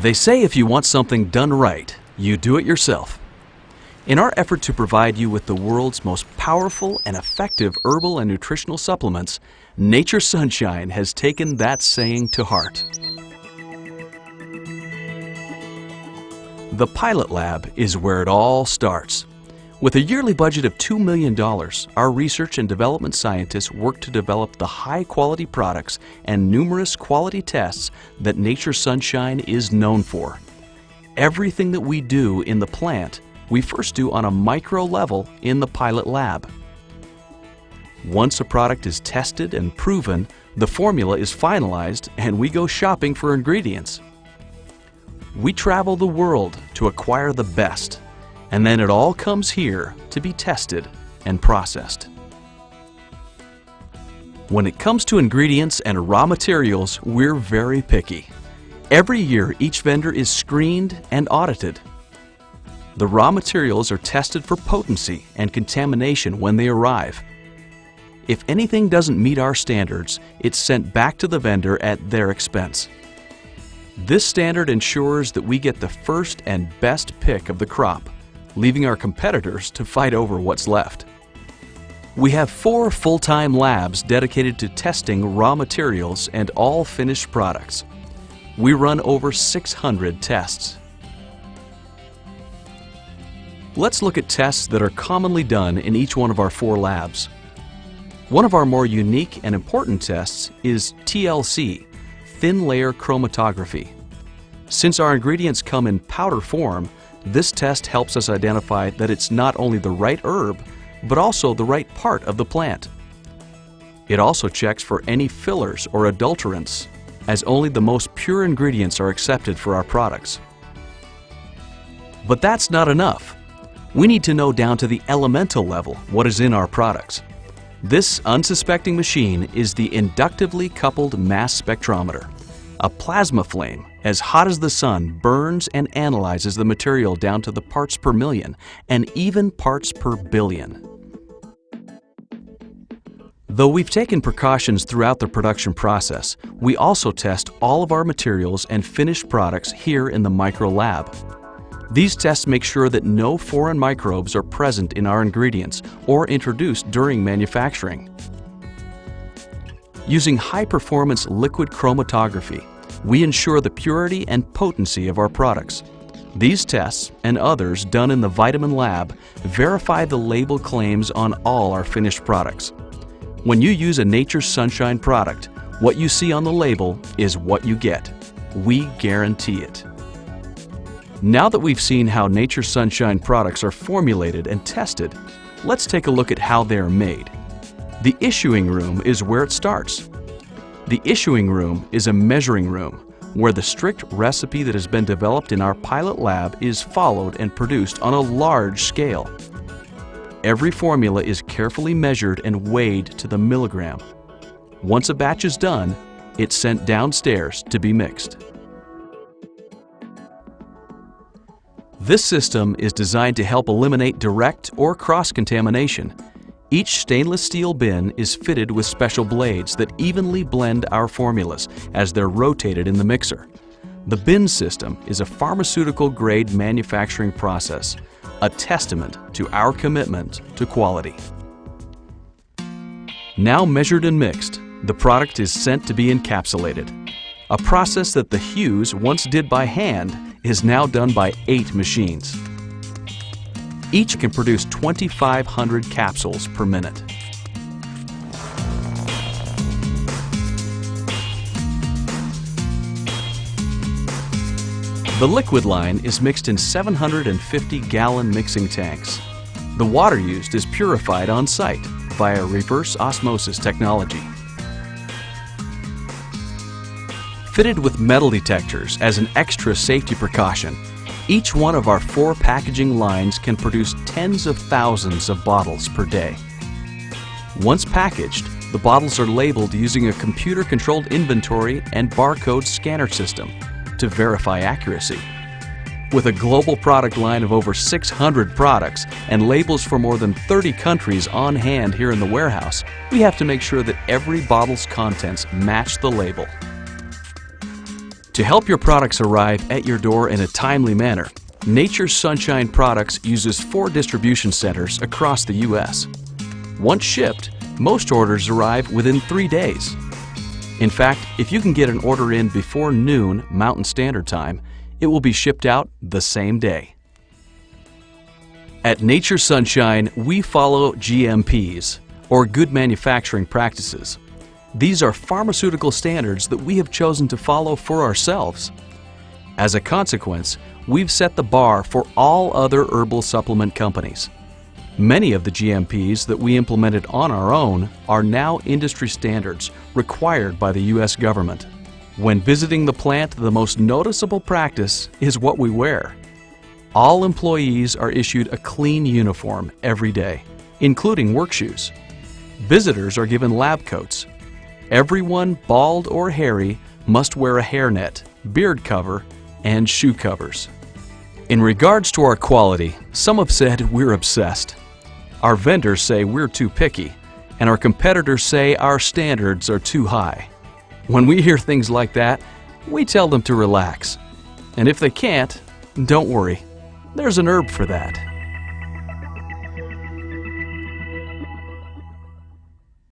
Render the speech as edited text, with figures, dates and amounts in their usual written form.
They say if you want something done right, you do it yourself. In our effort to provide you with the world's most powerful and effective herbal and nutritional supplements, Nature's Sunshine has taken that saying to heart. The Pilot Lab is where it all starts. With a yearly budget of $2 million, our research and development scientists work to develop the high-quality products and numerous quality tests that Nature's Sunshine is known for. Everything that we do in the plant, we first do on a micro level in the Pilot Lab. Once a product is tested and proven, the formula is finalized and we go shopping for ingredients. We travel the world to acquire the best, and then it all comes here to be tested and processed. When it comes to ingredients and raw materials, we're very picky. Every year, each vendor is screened and audited. The raw materials are tested for potency and contamination when they arrive. If anything doesn't meet our standards, it's sent back to the vendor at their expense. This standard ensures that we get the first and best pick of the crop, leaving our competitors to fight over what's left. We have 4 full-time labs dedicated to testing raw materials and all finished products. We run over 600 tests. Let's look at tests that are commonly done in each one of our 4 labs. One of our more unique and important tests is TLC, Thin Layer Chromatography. Since our ingredients come in powder form, this test helps us identify that it's not only the right herb, but also the right part of the plant. It also checks for any fillers or adulterants, as only the most pure ingredients are accepted for our products. But that's not enough. We need to know down to the elemental level what is in our products. This unsuspecting machine is the inductively coupled mass spectrometer. A plasma flame, as hot as the sun, burns and analyzes the material down to the parts per million and even parts per billion. Though we've taken precautions throughout the production process, we also test all of our materials and finished products here in the micro lab. These tests make sure that no foreign microbes are present in our ingredients or introduced during manufacturing. Using high-performance liquid chromatography, we ensure the purity and potency of our products. These tests, and others done in the Vitamin Lab, verify the label claims on all our finished products. When you use a Nature's Sunshine product, what you see on the label is what you get. We guarantee it. Now that we've seen how Nature's Sunshine products are formulated and tested, let's take a look at how they are made. The issuing room is where it starts. The issuing room is a measuring room where the strict recipe that has been developed in our Pilot Lab is followed and produced on a large scale. Every formula is carefully measured and weighed to the milligram. Once a batch is done, it's sent downstairs to be mixed. This system is designed to help eliminate direct or cross-contamination. Each stainless steel bin is fitted with special blades that evenly blend our formulas as they're rotated in the mixer. The bin system is a pharmaceutical-grade manufacturing process, a testament to our commitment to quality. Now measured and mixed, the product is sent to be encapsulated. A process that the Hughes once did by hand is now done by 8 machines. Each can produce 2,500 capsules per minute. The liquid line is mixed in 750-gallon mixing tanks. The water used is purified on site via reverse osmosis technology. Fitted with metal detectors as an extra safety precaution, each one of our 4 packaging lines can produce tens of thousands of bottles per day. Once packaged, the bottles are labeled using a computer-controlled inventory and barcode scanner system to verify accuracy. With a global product line of over 600 products and labels for more than 30 countries on hand here in the warehouse, we have to make sure that every bottle's contents match the label. To help your products arrive at your door in a timely manner, Nature's Sunshine Products uses 4 distribution centers across the U.S. Once shipped, most orders arrive within 3 days. In fact, if you can get an order in before noon Mountain Standard Time, it will be shipped out the same day. At Nature's Sunshine, we follow GMPs, or Good Manufacturing Practices. These are pharmaceutical standards that we have chosen to follow for ourselves. As a consequence, we've set the bar for all other herbal supplement companies. Many of the GMPs that we implemented on our own are now industry standards required by the U.S. government. When visiting the plant, the most noticeable practice is what we wear. All employees are issued a clean uniform every day, including work shoes. Visitors are given lab coats. Everyone, bald or hairy, must wear a hairnet, beard cover, and shoe covers. In regards to our quality, some have said we're obsessed. Our vendors say we're too picky, and our competitors say our standards are too high. When we hear things like that, we tell them to relax. And if they can't, don't worry. There's an herb for that.